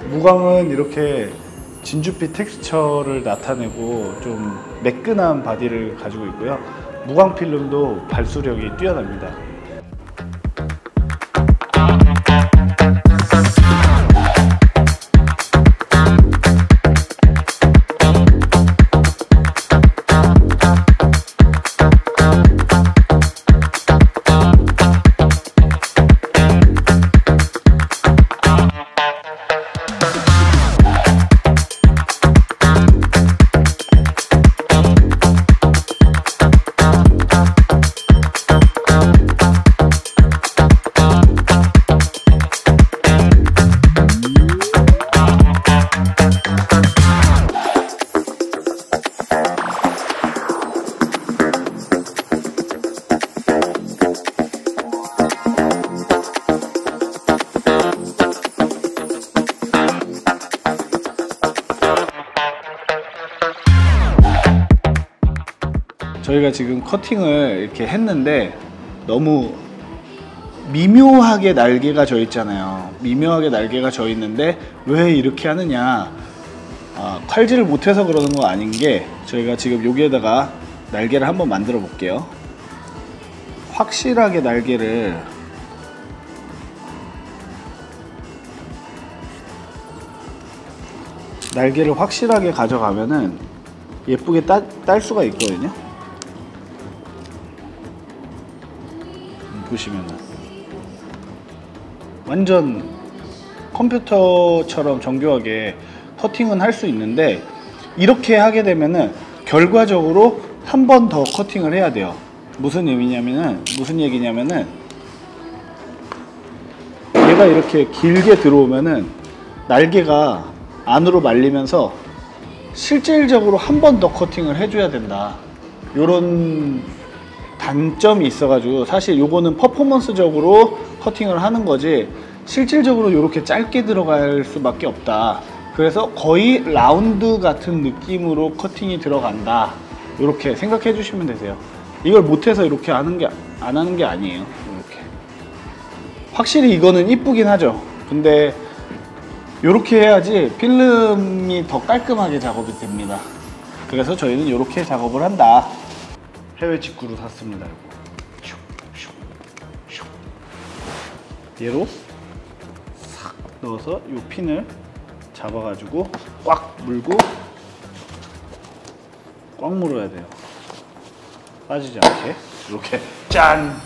무광은 이렇게 진주빛 텍스처를 나타내고 좀 매끈한 바디를 가지고 있고요. 무광 필름도 발수력이 뛰어납니다. 저희가 지금 커팅을 이렇게 했는데 너무 미묘하게 날개가 져 있잖아요. 미묘하게 날개가 져 있는데 왜 이렇게 하느냐, 칼질을 못해서 그러는 거 아닌 게, 저희가 지금 여기에다가 날개를 한번 만들어 볼게요. 확실하게 날개를 확실하게 가져가면은 예쁘게 딸 수가 있거든요. 보시면은 완전 컴퓨터처럼 정교하게 커팅은 할 수 있는데, 이렇게 하게 되면은 결과적으로 한 번 더 커팅을 해야 돼요. 무슨 얘기냐면은 얘가 이렇게 길게 들어오면은 날개가 안으로 말리면서 실질적으로 한 번 더 커팅을 해줘야 된다, 요런 단점이 있어가지고, 사실 요거는 퍼포먼스적으로 커팅을 하는 거지 실질적으로 이렇게 짧게 들어갈 수밖에 없다. 그래서 거의 라운드 같은 느낌으로 커팅이 들어간다, 이렇게 생각해 주시면 되세요. 이걸 못해서 이렇게 안 하는 게 아니에요. 이렇게 확실히 이거는 이쁘긴 하죠. 근데 이렇게 해야지 필름이 더 깔끔하게 작업이 됩니다. 그래서 저희는 이렇게 작업을 한다. 해외 직구로 샀습니다. 얘로 싹 넣어서 이 핀을 잡아가지고 꽉 물고, 꽉 물어야 돼요. 빠지지 않게. 이렇게 짠!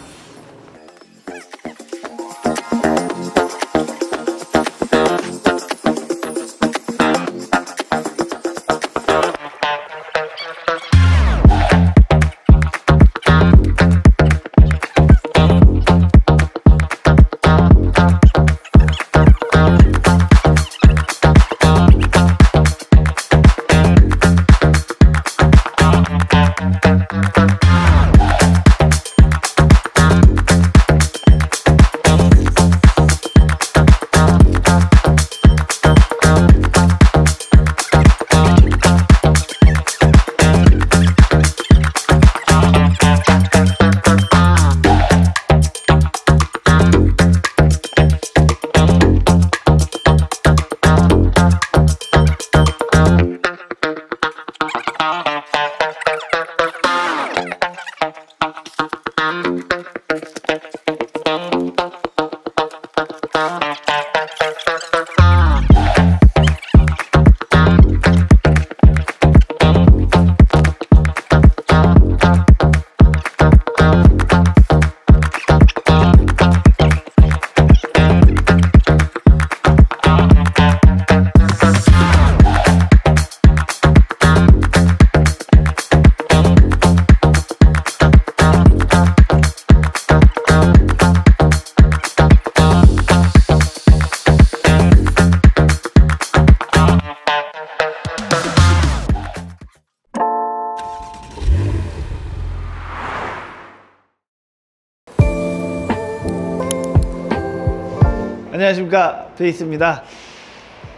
안녕하십니까, 베이스입니다.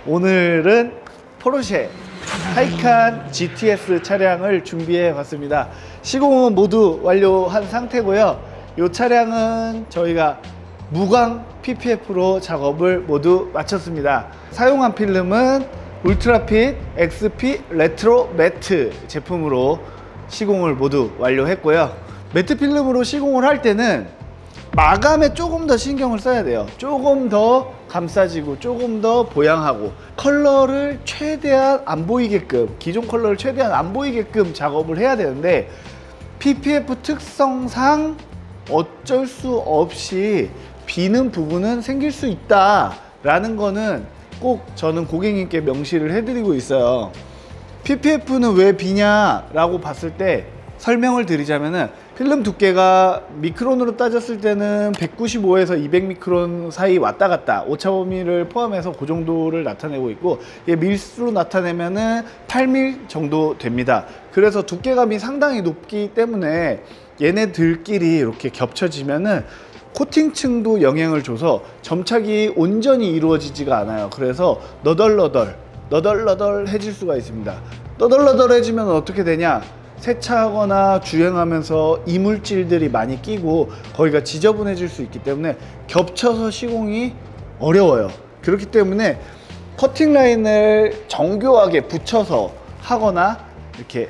오늘은 포르쉐 타이칸 GTS 차량을 준비해 봤습니다. 시공은 모두 완료한 상태고요. 이 차량은 저희가 무광 PPF로 작업을 모두 마쳤습니다. 사용한 필름은 울트라핏 XP 레트로 매트 제품으로 시공을 모두 완료했고요. 매트 필름으로 시공을 할 때는 마감에 조금 더 신경을 써야 돼요. 조금 더 감싸지고 조금 더 보양하고 컬러를 최대한 안 보이게끔, 기존 컬러를 최대한 안 보이게끔 작업을 해야 되는데 PPF 특성상 어쩔 수 없이 비는 부분은 생길 수 있다 라는 거는 꼭 저는 고객님께 명시를 해드리고 있어요. PPF는 왜 비냐 라고 봤을 때 설명을 드리자면은 필름 두께가 미크론으로 따졌을 때는 195에서 200미크론 사이 왔다 갔다 오차 범위를 포함해서 그 정도를 나타내고 있고, 이게 밀수로 나타내면은 8mm 정도 됩니다. 그래서 두께감이 상당히 높기 때문에 얘네들끼리 이렇게 겹쳐지면은 코팅층도 영향을 줘서 점착이 온전히 이루어지지가 않아요. 그래서 너덜너덜해질 수가 있습니다. 너덜너덜해지면 어떻게 되냐, 세차하거나 주행하면서 이물질들이 많이 끼고 거기가 지저분해질 수 있기 때문에 겹쳐서 시공이 어려워요. 그렇기 때문에 커팅 라인을 정교하게 붙여서 하거나 이렇게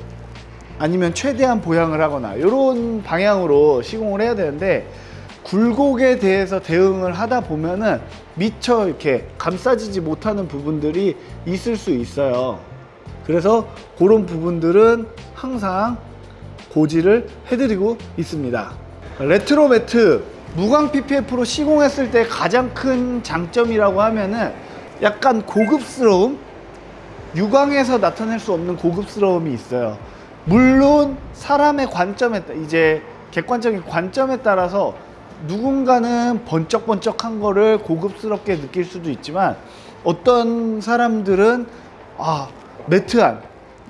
아니면 최대한 보양을 하거나 이런 방향으로 시공을 해야 되는데, 굴곡에 대해서 대응을 하다 보면은 미처 이렇게 감싸지지 못하는 부분들이 있을 수 있어요. 그래서 그런 부분들은 항상 고지를 해드리고 있습니다. 레트로 매트 무광 PPF로 시공했을 때 가장 큰 장점이라고 하면은 약간 고급스러움, 유광에서 나타낼 수 없는 고급스러움이 있어요. 물론 사람의 관점에, 이제 객관적인 관점에 따라서 누군가는 번쩍번쩍한 거를 고급스럽게 느낄 수도 있지만, 어떤 사람들은 매트한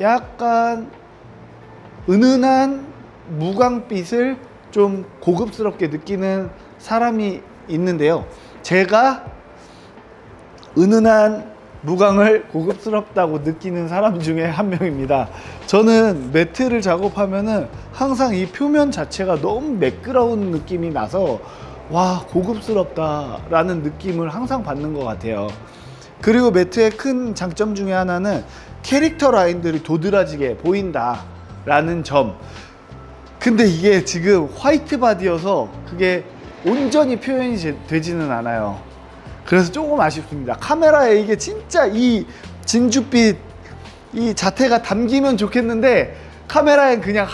약간 은은한 무광빛을 좀 고급스럽게 느끼는 사람이 있는데요, 제가 은은한 무광을 고급스럽다고 느끼는 사람 중에 한 명입니다. 저는 매트를 작업하면은 항상 이 표면 자체가 너무 매끄러운 느낌이 나서 와, 고급스럽다 라는 느낌을 항상 받는 것 같아요. 그리고 매트의 큰 장점 중에 하나는 캐릭터 라인들이 도드라지게 보인다 라는 점. 근데 이게 지금 화이트 바디여서 그게 온전히 표현이 되지는 않아요. 그래서 조금 아쉽습니다. 카메라에 이게 진짜 이 진주빛 이 자태가 담기면 좋겠는데 카메라엔 그냥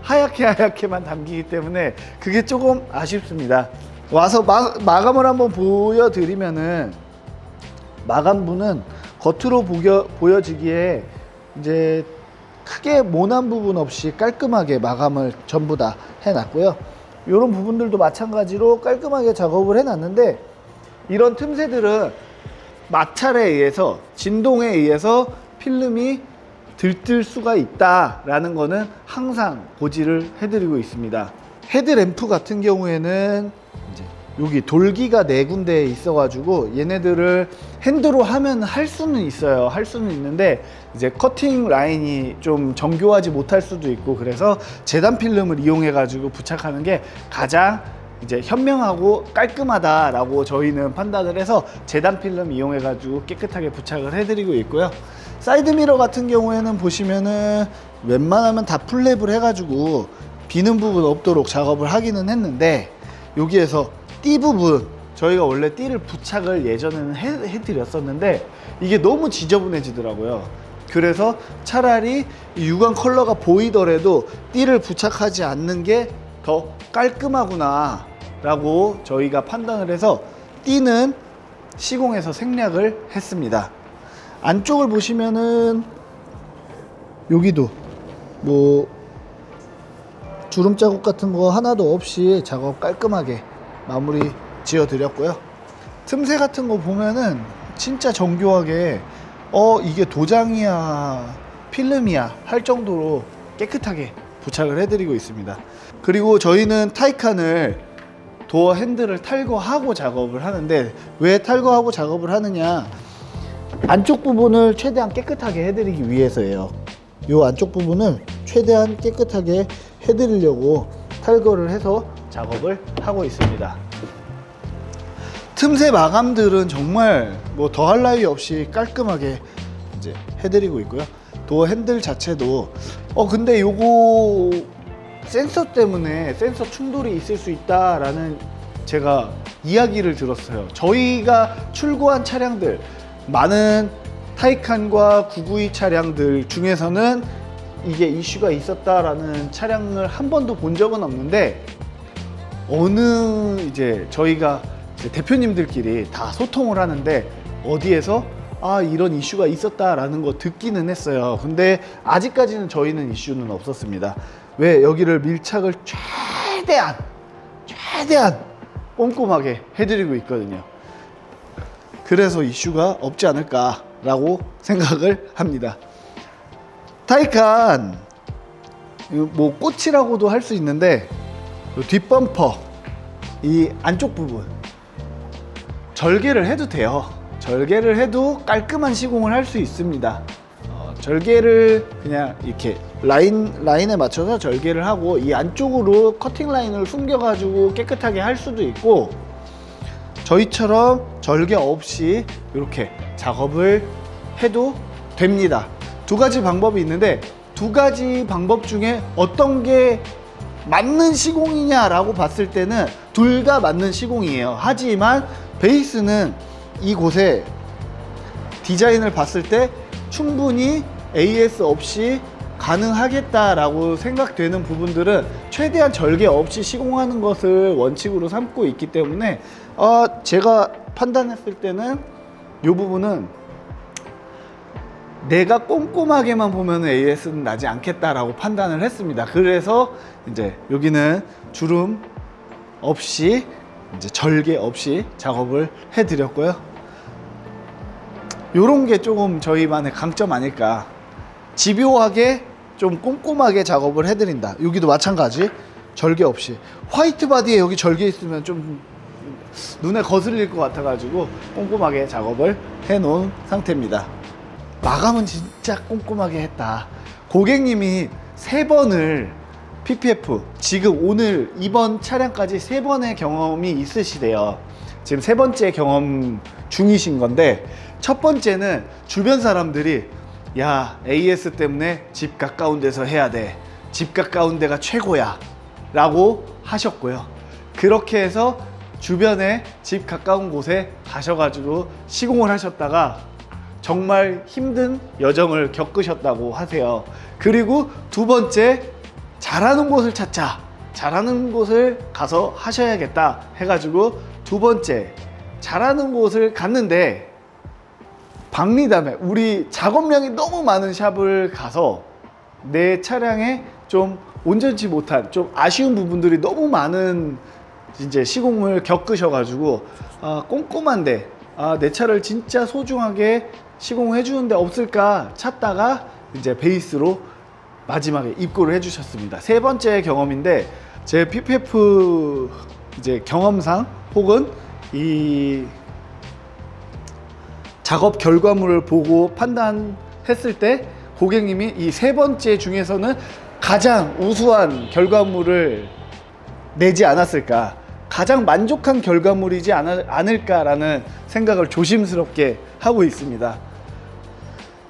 하얗게만 담기기 때문에 그게 조금 아쉽습니다. 와서 마감을 한번 보여드리면은, 마감부는 겉으로 보여지기에 이제 크게 모난 부분 없이 깔끔하게 마감을 전부 다 해놨고요. 이런 부분들도 마찬가지로 깔끔하게 작업을 해놨는데, 이런 틈새들은 마찰에 의해서, 진동에 의해서 필름이 들뜰 수가 있다라는 거는 항상 고지를 해드리고 있습니다. 헤드램프 같은 경우에는 이제 여기 돌기가 4군데에 있어가지고 얘네들을 핸드로 하면 할 수는 있어요. 할 수는 있는데 이제 커팅 라인이 좀 정교하지 못할 수도 있고, 그래서 재단 필름을 이용해 가지고 부착하는 게 가장 이제 현명하고 깔끔하다라고 저희는 판단을 해서 재단 필름 이용해 가지고 깨끗하게 부착을 해드리고 있고요. 사이드 미러 같은 경우에는 보시면은 웬만하면 다 풀랩을 해 가지고 비는 부분 없도록 작업을 하기는 했는데, 여기에서 띠 부분, 저희가 원래 띠를 부착을 예전에는 해드렸었는데 이게 너무 지저분해지더라고요. 그래서 차라리 유광 컬러가 보이더라도 띠를 부착하지 않는 게 더 깔끔하구나 라고 저희가 판단을 해서 띠는 시공해서 생략을 했습니다. 안쪽을 보시면은 여기도 뭐 주름 자국 같은 거 하나도 없이 작업 깔끔하게 마무리 지어 드렸고요. 틈새 같은 거 보면은 진짜 정교하게 이게 도장이야 필름이야 할 정도로 깨끗하게 부착을 해드리고 있습니다. 그리고 저희는 타이칸을 도어 핸들을 탈거하고 작업을 하는데, 왜 탈거하고 작업을 하느냐, 안쪽 부분을 최대한 깨끗하게 해드리기 위해서예요. 이 안쪽 부분을 최대한 깨끗하게 해드리려고 탈거를 해서 작업을 하고 있습니다. 틈새 마감들은 정말 뭐 더할 나위 없이 깔끔하게 이제 해드리고 있고요. 도어 핸들 자체도 근데 요거 센서 때문에 센서 충돌이 있을 수 있다라는 제가 이야기를 들었어요. 저희가 출고한 차량들, 많은 타이칸과 992 차량들 중에서는 이게 이슈가 있었다라는 차량을 한 번도 본 적은 없는데, 어느 이제 저희가 이제 대표님들끼리 다 소통을 하는데 어디에서 이런 이슈가 있었다라는 거 듣기는 했어요. 근데 아직까지는 저희는 이슈는 없었습니다. 왜? 여기를 밀착을 최대한 꼼꼼하게 해드리고 있거든요. 그래서 이슈가 없지 않을까라고 생각을 합니다. 타이칸 뭐 꽃이라고도 할 수 있는데, 뒷범퍼 이 안쪽 부분 절개를 해도 돼요. 절개를 해도 깔끔한 시공을 할 수 있습니다. 절개를 그냥 이렇게 라인에 맞춰서 절개를 하고 이 안쪽으로 커팅 라인을 숨겨 가지고 깨끗하게 할 수도 있고, 저희처럼 절개 없이 이렇게 작업을 해도 됩니다. 두 가지 방법이 있는데, 두 가지 방법 중에 어떤 게 맞는 시공이냐 라고 봤을 때는 둘 다 맞는 시공이에요. 하지만 베이스는 이곳에 디자인을 봤을 때 충분히 AS 없이 가능하겠다라고 생각되는 부분들은 최대한 절개 없이 시공하는 것을 원칙으로 삼고 있기 때문에 제가 판단했을 때는 이 부분은 내가 꼼꼼하게만 보면 AS는 나지 않겠다라고 판단을 했습니다. 그래서 이제 여기는 주름 없이 이제 절개 없이 작업을 해드렸고요. 요런 게 조금 저희만의 강점 아닐까. 집요하게 좀 꼼꼼하게 작업을 해드린다. 여기도 마찬가지 절개 없이. 화이트 바디에 여기 절개 있으면 좀 눈에 거슬릴 것 같아 가지고 꼼꼼하게 작업을 해 놓은 상태입니다. 마감은 진짜 꼼꼼하게 했다. 고객님이 3번을 PPF, 지금 오늘 이번 차량까지 3번의 경험이 있으시대요. 지금 3번째 경험 중이신 건데, 첫 번째는 주변 사람들이 야, AS 때문에 집 가까운 데서 해야 돼, 집 가까운 데가 최고야 라고 하셨고요. 그렇게 해서 주변에 집 가까운 곳에 가셔가지고 시공을 하셨다가 정말 힘든 여정을 겪으셨다고 하세요. 그리고 두 번째, 잘하는 곳을 찾자, 잘하는 곳을 가서 하셔야겠다 해가지고 두 번째 잘하는 곳을 갔는데, 박리담에 우리 작업량이 너무 많은 샵을 가서 내 차량에 좀 온전치 못한 좀 아쉬운 부분들이 너무 많은 이제 시공을 겪으셔가지고 꼼꼼한데 내 차를 진짜 소중하게 시공해 주는데 없을까 찾다가 이제 베이스로 마지막에 입고를 해주셨습니다. 3번째 경험인데, 제 PPF 이제 경험상 혹은 이 작업 결과물을 보고 판단했을 때 고객님이 이 3번째 중에서는 가장 우수한 결과물을 내지 않았을까, 가장 만족한 결과물이지 않을까라는 생각을 조심스럽게 하고 있습니다.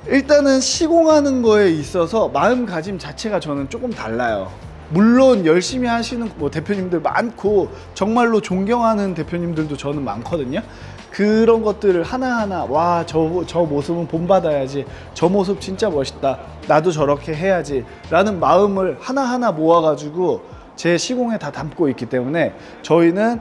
일단은 시공하는 거에 있어서 마음가짐 자체가 저는 조금 달라요. 물론 열심히 하시는 대표님들 많고 정말로 존경하는 대표님들도 저는 많거든요. 그런 것들을 하나하나 저 모습은 본받아야지, 저 모습 진짜 멋있다, 나도 저렇게 해야지 라는 마음을 하나하나 모아가지고 제 시공에 다 담고 있기 때문에 저희는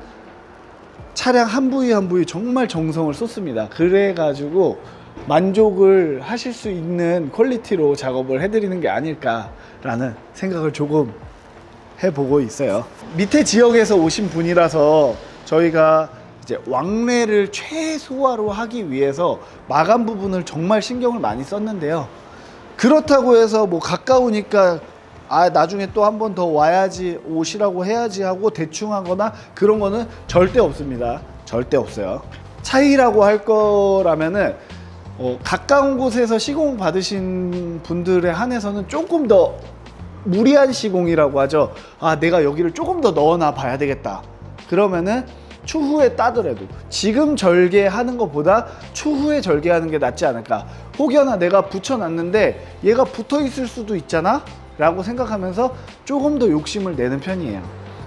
차량 한 부위 한 부위 정말 정성을 쏟습니다. 그래가지고 만족을 하실 수 있는 퀄리티로 작업을 해드리는 게 아닐까라는 생각을 조금 해보고 있어요. 밑에 지역에서 오신 분이라서 저희가 이제 왕래를 최소화로 하기 위해서 마감 부분을 정말 신경을 많이 썼는데요. 그렇다고 해서 가까우니까 나중에 또 한 번 더 와야지, 오시라고 해야지 하고 대충 하거나 그런 거는 절대 없습니다. 절대 없어요. 차이라고 할 거라면은 가까운 곳에서 시공 받으신 분들에 한해서는 조금 더 무리한 시공이라고 하죠. 아, 내가 여기를 조금 더 넣어놔 봐야 되겠다. 그러면은 추후에 따더라도 지금 절개하는 것보다 추후에 절개하는 게 낫지 않을까. 혹여나 내가 붙여놨는데 얘가 붙어 있을 수도 있잖아 라고 생각하면서 조금 더 욕심을 내는 편이에요.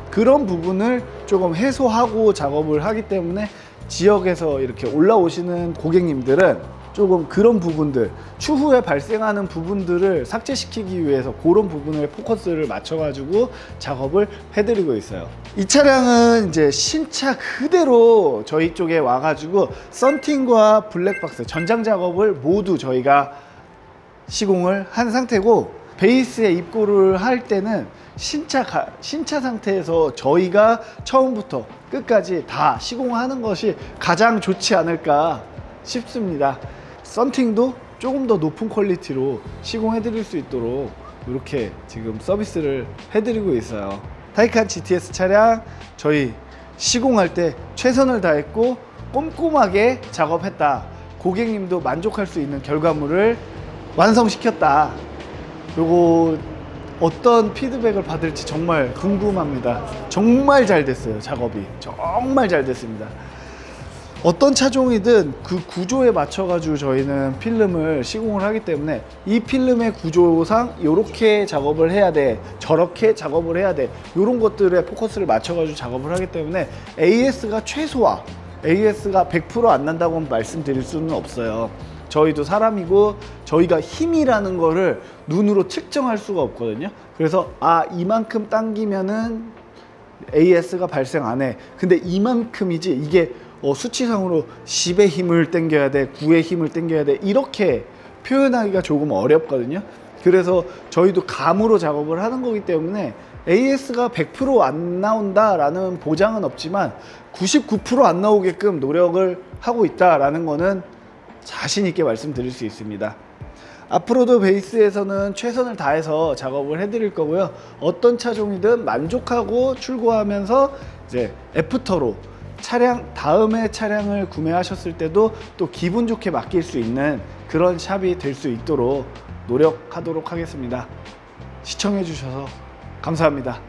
그런 부분을 조금 해소하고 작업을 하기 때문에 지역에서 이렇게 올라오시는 고객님들은 조금 그런 부분들, 추후에 발생하는 부분들을 삭제시키기 위해서 그런 부분에 포커스를 맞춰가지고 작업을 해드리고 있어요. 이 차량은 이제 신차 그대로 저희 쪽에 와가지고 썬팅과 블랙박스, 전장 작업을 모두 저희가 시공을 한 상태고, 베이스에 입고를 할 때는 신차 상태에서 저희가 처음부터 끝까지 다 시공하는 것이 가장 좋지 않을까 싶습니다. 썬팅도 조금 더 높은 퀄리티로 시공해 드릴 수 있도록 이렇게 지금 서비스를 해드리고 있어요. 타이칸 GTS 차량 저희 시공할 때 최선을 다했고 꼼꼼하게 작업했다, 고객님도 만족할 수 있는 결과물을 완성시켰다. 요거 어떤 피드백을 받을지 정말 궁금합니다. 정말 잘 됐어요. 작업이 정말 잘 됐습니다. 어떤 차종이든 그 구조에 맞춰 가지고 저희는 필름을 시공을 하기 때문에 이 필름의 구조상 이렇게 작업을 해야 돼, 저렇게 작업을 해야 돼, 이런 것들에 포커스를 맞춰 가지고 작업을 하기 때문에 AS가 최소화, AS가 100% 안 난다고 말씀드릴 수는 없어요. 저희도 사람이고 저희가 힘이라는 거를 눈으로 측정할 수가 없거든요. 그래서 아, 이만큼 당기면은 AS가 발생 안 해. 근데 이만큼이지, 이게 수치상으로 10의 힘을 당겨야 돼, 9의 힘을 당겨야 돼, 이렇게 표현하기가 조금 어렵거든요. 그래서 저희도 감으로 작업을 하는 거기 때문에 AS가 100% 안 나온다라는 보장은 없지만 99% 안 나오게끔 노력을 하고 있다라는 거는 자신 있게 말씀드릴 수 있습니다. 앞으로도 베이스에서는 최선을 다해서 작업을 해드릴 거고요. 어떤 차종이든 만족하고 출고하면서 이제 애프터로 다음에 차량을 구매하셨을 때도 또 기분 좋게 맡길 수 있는 그런 샵이 될 수 있도록 노력하도록 하겠습니다. 시청해 주셔서 감사합니다.